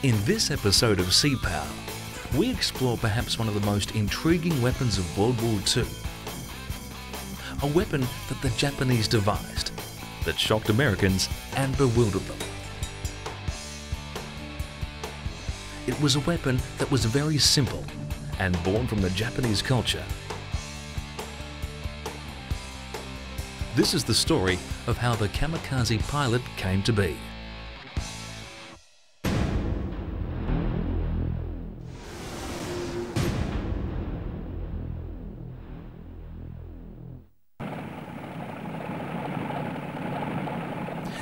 In this episode of Sea Power, we explore perhaps one of the most intriguing weapons of World War II. A weapon that the Japanese devised, that shocked Americans and bewildered them. It was a weapon that was very simple and born from the Japanese culture. This is the story of how the kamikaze pilot came to be.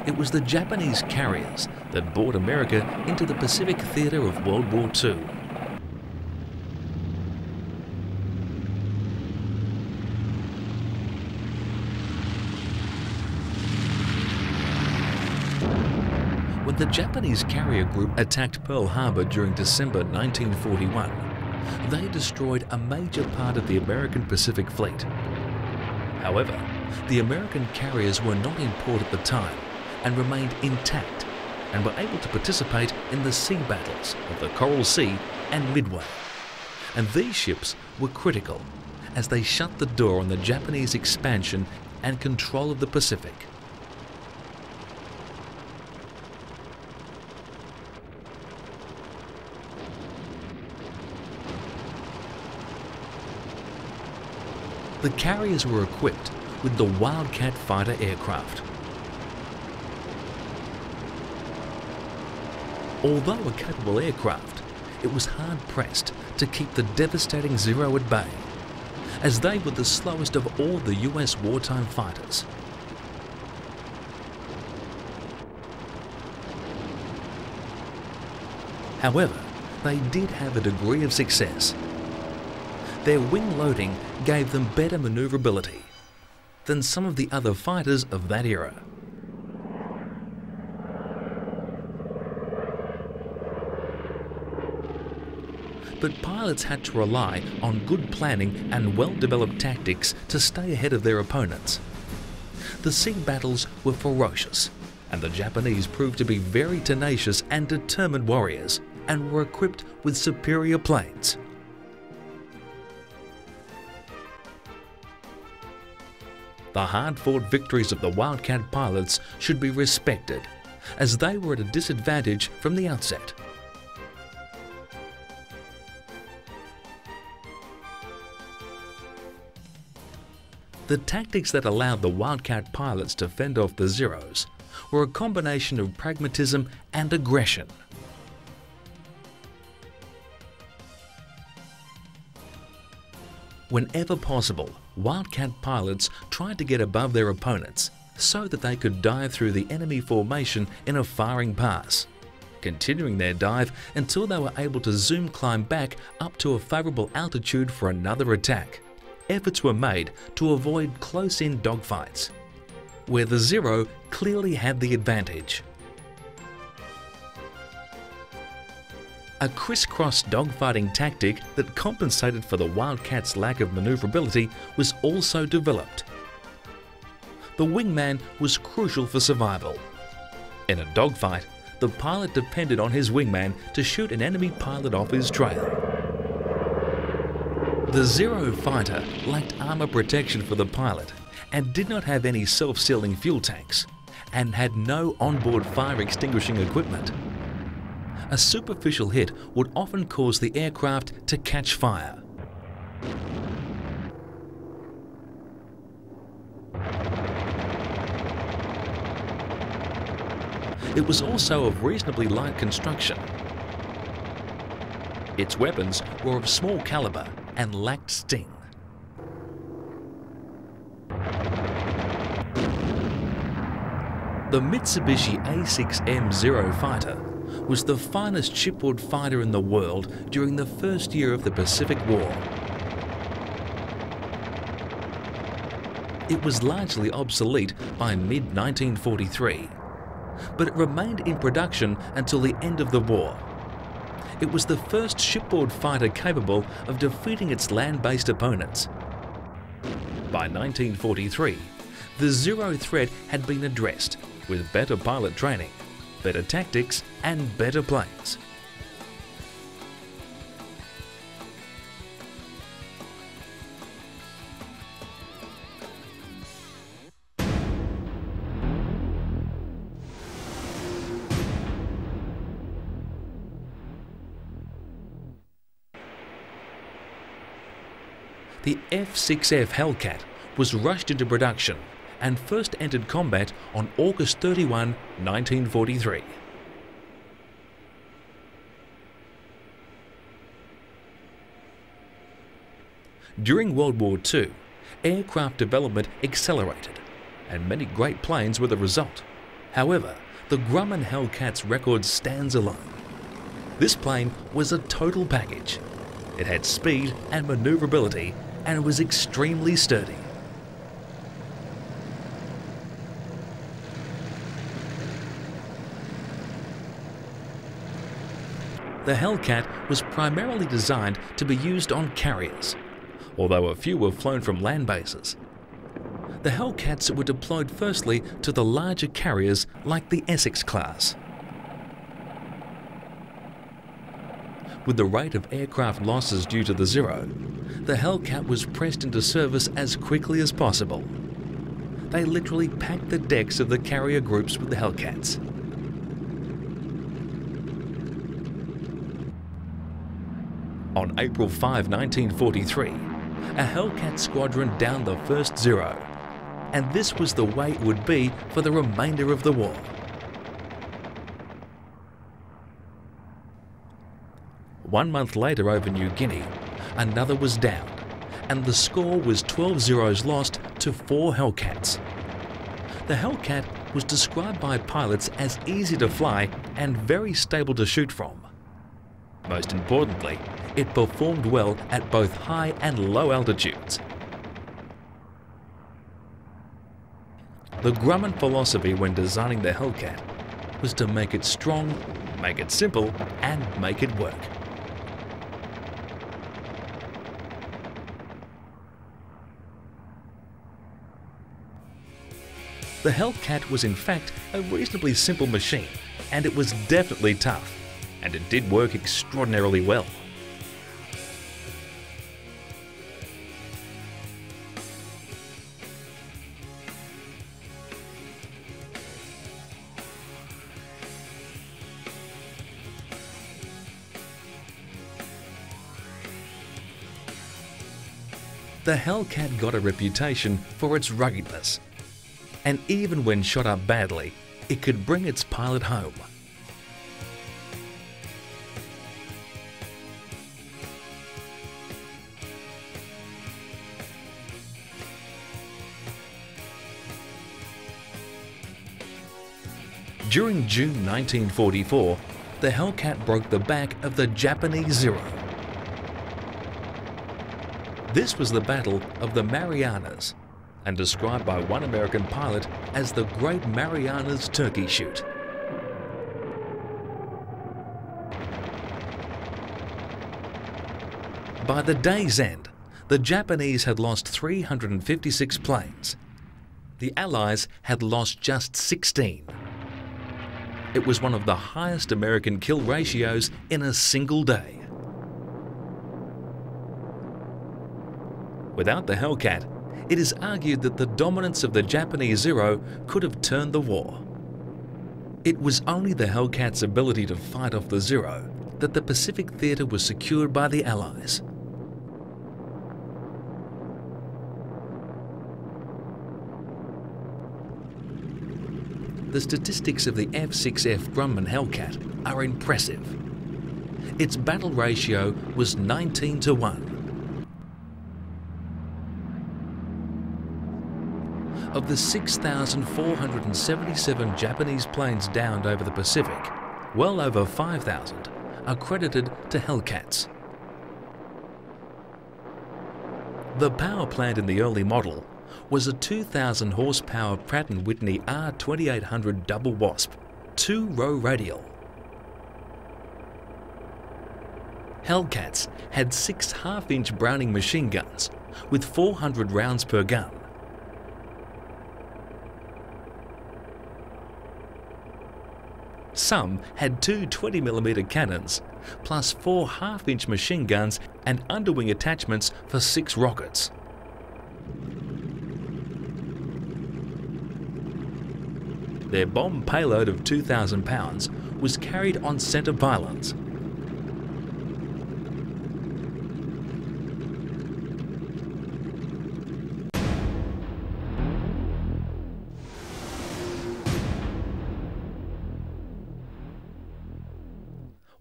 It was the Japanese carriers that brought America into the Pacific theater of World War II. When the Japanese carrier group attacked Pearl Harbor during December 1941, they destroyed a major part of the American Pacific Fleet. However, the American carriers were not in port at the time and remained intact and were able to participate in the sea battles of the Coral Sea and Midway. And these ships were critical as they shut the door on the Japanese expansion and control of the Pacific. The carriers were equipped with the Wildcat fighter aircraft. Although a capable aircraft, it was hard-pressed to keep the devastating Zero at bay, as they were the slowest of all the US wartime fighters. However, they did have a degree of success. Their wing loading gave them better maneuverability than some of the other fighters of that era. But pilots had to rely on good planning and well-developed tactics to stay ahead of their opponents. The sea battles were ferocious, and the Japanese proved to be very tenacious and determined warriors, and were equipped with superior planes. The hard-fought victories of the Wildcat pilots should be respected, as they were at a disadvantage from the outset. The tactics that allowed the Wildcat pilots to fend off the Zeros were a combination of pragmatism and aggression. Whenever possible, Wildcat pilots tried to get above their opponents so that they could dive through the enemy formation in a firing pass, continuing their dive until they were able to zoom climb back up to a favourable altitude for another attack. Efforts were made to avoid close-in dogfights, where the Zero clearly had the advantage. A crisscross dogfighting tactic that compensated for the Wildcat's lack of maneuverability was also developed. The wingman was crucial for survival. In a dogfight, the pilot depended on his wingman to shoot an enemy pilot off his trail. The Zero fighter lacked armor protection for the pilot and did not have any self-sealing fuel tanks and had no onboard fire extinguishing equipment. A superficial hit would often cause the aircraft to catch fire. It was also of reasonably light construction. Its weapons were of small caliber and lacked sting. The Mitsubishi A6M Zero fighter was the finest shipboard fighter in the world during the first year of the Pacific War. It was largely obsolete by mid-1943, but it remained in production until the end of the war. It was the first shipboard fighter capable of defeating its land-based opponents. By 1943, the Zero threat had been addressed with better pilot training, better tactics and better planes. the F-6F Hellcat was rushed into production and first entered combat on August 31, 1943. During World War II, aircraft development accelerated, and many great planes were the result. However, the Grumman Hellcat's record stands alone. This plane was a total package. It had speed and maneuverability and was extremely sturdy. The Hellcat was primarily designed to be used on carriers, although a few were flown from land bases. The Hellcats were deployed firstly to the larger carriers like the Essex class. With the rate of aircraft losses due to the Zero, the Hellcat was pressed into service as quickly as possible. They literally packed the decks of the carrier groups with the Hellcats. On April 5, 1943, a Hellcat squadron downed the first Zero, and this was the way it would be for the remainder of the war. One month later over New Guinea, another was downed, and the score was 12 Zeros lost to 4 Hellcats. The Hellcat was described by pilots as easy to fly and very stable to shoot from. Most importantly, it performed well at both high and low altitudes. The Grumman philosophy when designing the Hellcat was to make it strong, make it simple, and make it work. The Hellcat was in fact a reasonably simple machine, and it was definitely tough, and it did work extraordinarily well. The Hellcat got a reputation for its ruggedness, and even when shot up badly, it could bring its pilot home. During June 1944, the Hellcat broke the back of the Japanese Zero. This was the Battle of the Marianas, and described by one American pilot as the Great Marianas Turkey Shoot. By the day's end, the Japanese had lost 356 planes. The Allies had lost just 16. It was one of the highest American kill ratios in a single day. Without the Hellcat, it is argued that the dominance of the Japanese Zero could have turned the war. It was only the Hellcat's ability to fight off the Zero that the Pacific theatre was secured by the Allies. The statistics of the F-6F Grumman Hellcat are impressive. Its battle ratio was 19-1. Of the 6,477 Japanese planes downed over the Pacific, well over 5,000 are credited to Hellcats. The power plant in the early model was a 2,000 horsepower Pratt & Whitney R2800 Double Wasp, 2-row radial. Hellcats had 6 half-inch Browning machine guns with 400 rounds per gun. Some had 2 20mm cannons, plus 4 half-inch machine guns and underwing attachments for 6 rockets. Their bomb payload of 2,000 pounds was carried on centre pylons.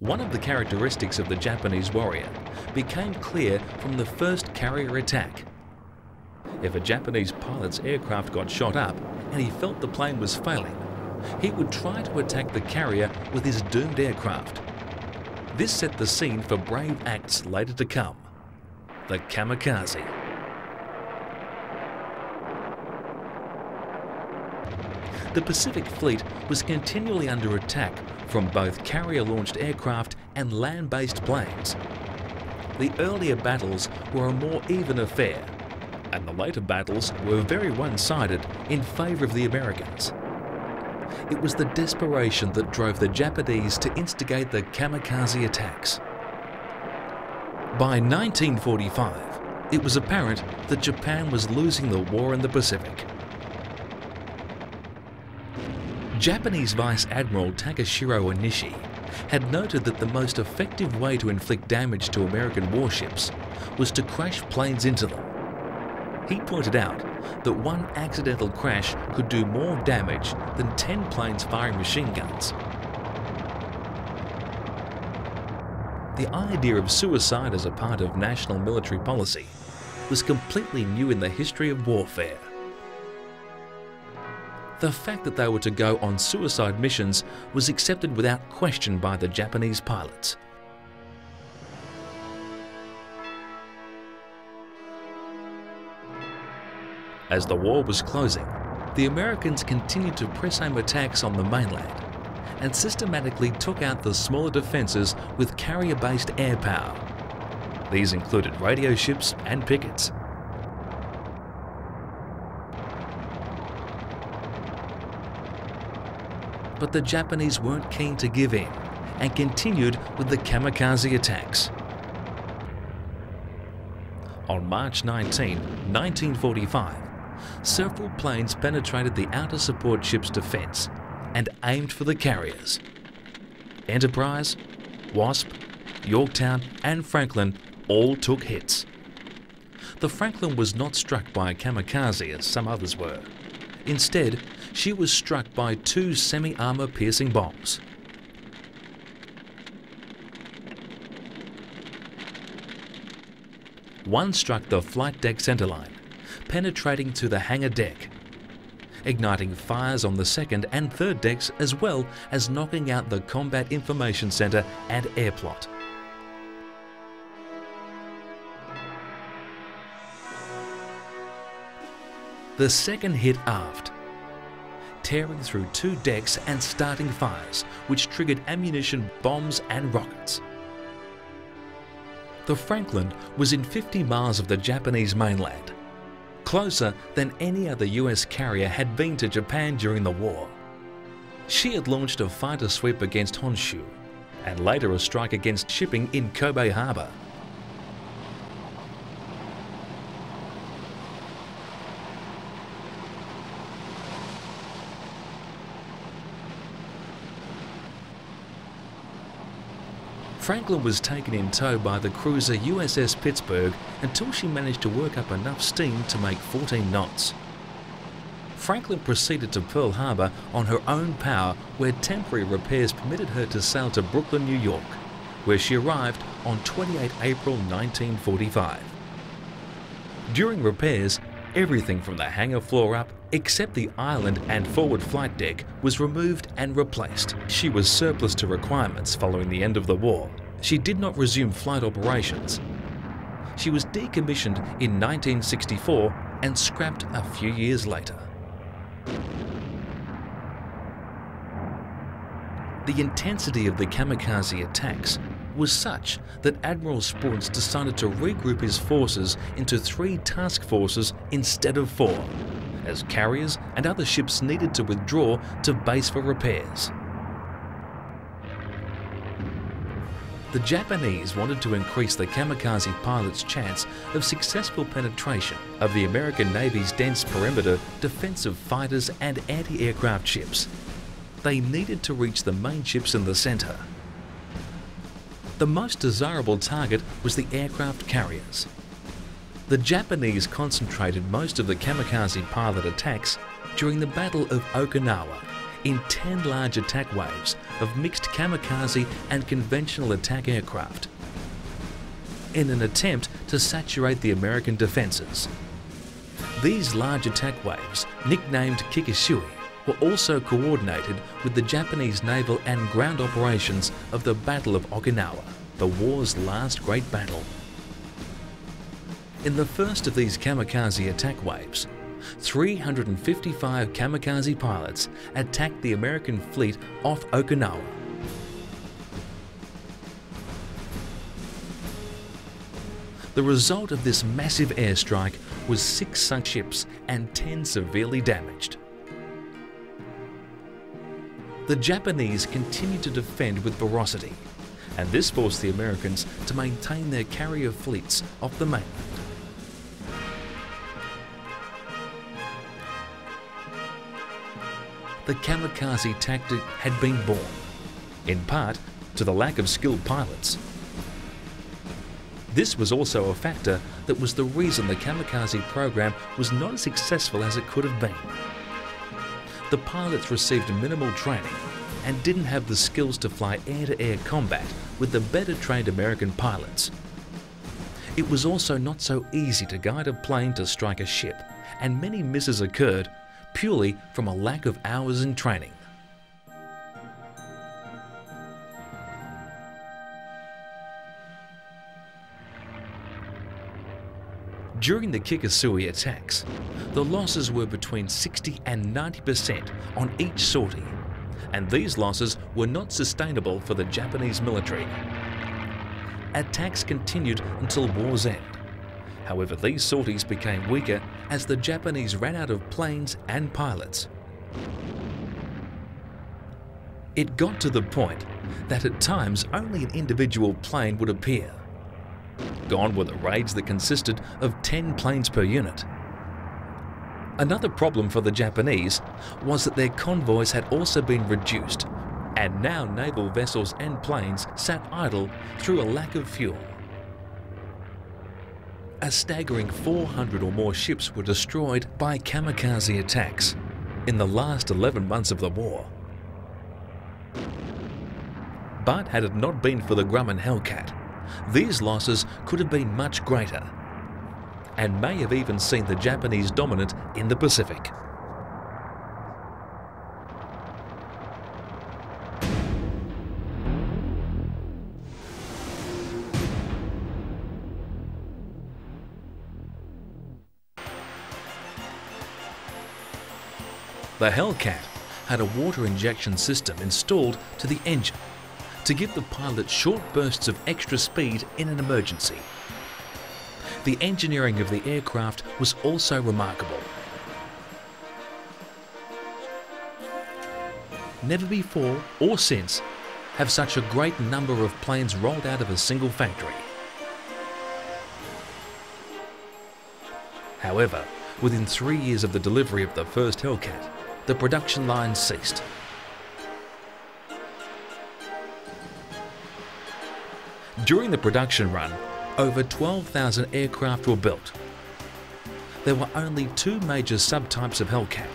One of the characteristics of the Japanese warrior became clear from the first carrier attack. If a Japanese pilot's aircraft got shot up and he felt the plane was failing, he would try to attack the carrier with his doomed aircraft. This set the scene for brave acts later to come: the kamikaze. The Pacific Fleet was continually under attack from both carrier-launched aircraft and land-based planes. The earlier battles were a more even affair, and the later battles were very one-sided in favour of the Americans. It was the desperation that drove the Japanese to instigate the kamikaze attacks. By 1945, it was apparent that Japan was losing the war in the Pacific. Japanese Vice Admiral Takashiro Onishi had noted that the most effective way to inflict damage to American warships was to crash planes into them. He pointed out that one accidental crash could do more damage than 10 planes firing machine guns. The idea of suicide as a part of national military policy was completely new in the history of warfare. The fact that they were to go on suicide missions was accepted without question by the Japanese pilots. As the war was closing, the Americans continued to press aim attacks on the mainland and systematically took out the smaller defences with carrier-based air power. These included radio ships and pickets. But the Japanese weren't keen to give in and continued with the kamikaze attacks. On March 19, 1945, several planes penetrated the outer support ship's defence and aimed for the carriers. Enterprise, Wasp, Yorktown and Franklin all took hits. The Franklin was not struck by a kamikaze as some others were. Instead, she was struck by 2 semi-armour piercing bombs. One struck the flight deck centerline, penetrating to the hangar deck, igniting fires on the second and third decks as well as knocking out the Combat Information Centre and airplot. The second hit aft, tearing through 2 decks and starting fires, which triggered ammunition, bombs and rockets. The Franklin was in 50 miles of the Japanese mainland, closer than any other US carrier had been to Japan during the war. She had launched a fighter sweep against Honshu, and later a strike against shipping in Kobe Harbour. Franklin was taken in tow by the cruiser USS Pittsburgh until she managed to work up enough steam to make 14 knots. Franklin proceeded to Pearl Harbor on her own power, where temporary repairs permitted her to sail to Brooklyn, New York, where she arrived on 28 April 1945. During repairs, everything from the hangar floor up, except the island and forward flight deck, was removed and replaced. She was surplus to requirements following the end of the war. She did not resume flight operations. She was decommissioned in 1964 and scrapped a few years later. The intensity of the kamikaze attacks was such that Admiral Spruance decided to regroup his forces into 3 task forces instead of 4, as carriers and other ships needed to withdraw to base for repairs. The Japanese wanted to increase the kamikaze pilot's chance of successful penetration of the American Navy's dense perimeter defensive fighters and anti-aircraft ships. They needed to reach the main ships in the centre. The most desirable target was the aircraft carriers. The Japanese concentrated most of the kamikaze pilot attacks during the Battle of Okinawa in 10 large attack waves of mixed kamikaze and conventional attack aircraft in an attempt to saturate the American defences. These large attack waves, nicknamed Kikisui, were also coordinated with the Japanese naval and ground operations of the Battle of Okinawa, the war's last great battle. In the first of these kamikaze attack waves, 355 kamikaze pilots attacked the American fleet off Okinawa. The result of this massive airstrike was 6 sunk ships and 10 severely damaged. The Japanese continued to defend with ferocity, and this forced the Americans to maintain their carrier fleets off the mainland. The kamikaze tactic had been born, in part to the lack of skilled pilots. This was also a factor that was the reason the kamikaze program was not as successful as it could have been. The pilots received minimal training and didn't have the skills to fly air-to-air combat with the better trained American pilots. It was also not so easy to guide a plane to strike a ship, and many misses occurred purely from a lack of hours in training. During the Kikisui attacks, the losses were between 60 and 90% on each sortie, and these losses were not sustainable for the Japanese military. Attacks continued until war's end. However, these sorties became weaker as the Japanese ran out of planes and pilots. It got to the point that at times only an individual plane would appear. Gone were the raids that consisted of 10 planes per unit. Another problem for the Japanese was that their convoys had also been reduced, and now naval vessels and planes sat idle through a lack of fuel. A staggering 400 or more ships were destroyed by kamikaze attacks in the last 11 months of the war. But had it not been for the Grumman Hellcat, these losses could have been much greater, and may have even seen the Japanese dominant in the Pacific. The Hellcat had a water injection system installed to the engine to give the pilot short bursts of extra speed in an emergency. The engineering of the aircraft was also remarkable. Never before or since have such a great number of planes rolled out of a single factory. However, within 3 years of the delivery of the first Hellcat, the production line ceased. During the production run, over 12,000 aircraft were built. There were only 2 major subtypes of Hellcat.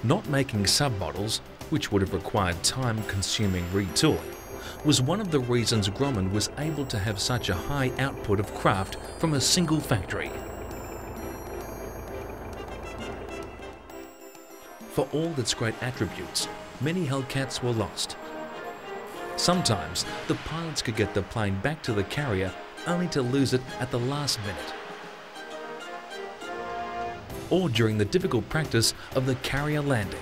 Not making submodels, which would have required time-consuming retooling, was one of the reasons Grumman was able to have such a high output of craft from a single factory. For all its great attributes, many Hellcats were lost. Sometimes the pilots could get the plane back to the carrier only to lose it at the last minute, or during the difficult practice of the carrier landing.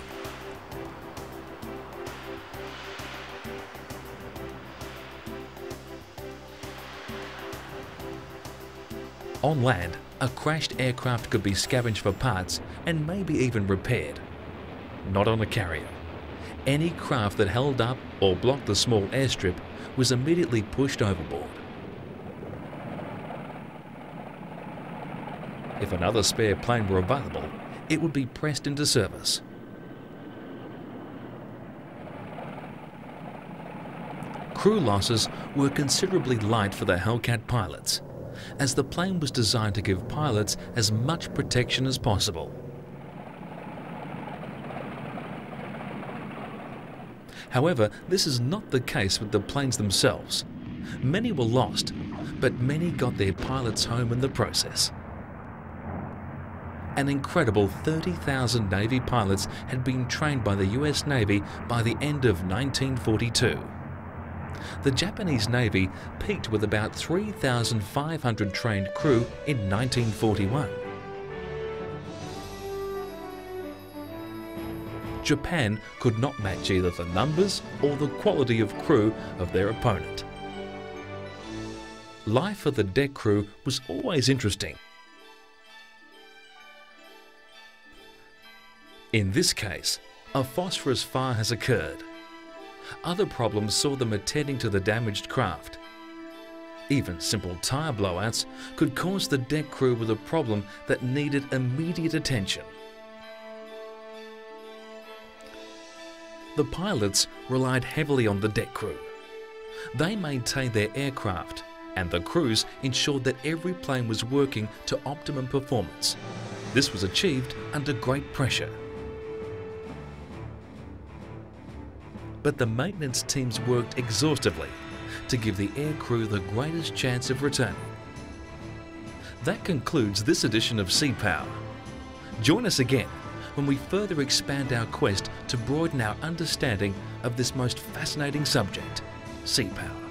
On land, a crashed aircraft could be scavenged for parts and maybe even repaired. Not on a carrier. Any craft that held up or blocked the small airstrip was immediately pushed overboard. If another spare plane were available, it would be pressed into service. Crew losses were considerably light for the Hellcat pilots, as the plane was designed to give pilots as much protection as possible. However, this is not the case with the planes themselves. Many were lost, but many got their pilots home in the process. An incredible 30,000 Navy pilots had been trained by the US Navy by the end of 1942. The Japanese Navy peaked with about 3,500 trained crew in 1941. Japan could not match either the numbers or the quality of crew of their opponent. Life for the deck crew was always interesting. In this case, a phosphorus fire has occurred. Other problems saw them attending to the damaged craft. Even simple tyre blowouts could cause the deck crew with a problem that needed immediate attention. The pilots relied heavily on the deck crew. They maintained their aircraft, and the crews ensured that every plane was working to optimum performance. This was achieved under great pressure. But the maintenance teams worked exhaustively to give the air crew the greatest chance of returning. That concludes this edition of Sea Power. Join us again when we further expand our quest to broaden our understanding of this most fascinating subject, sea power.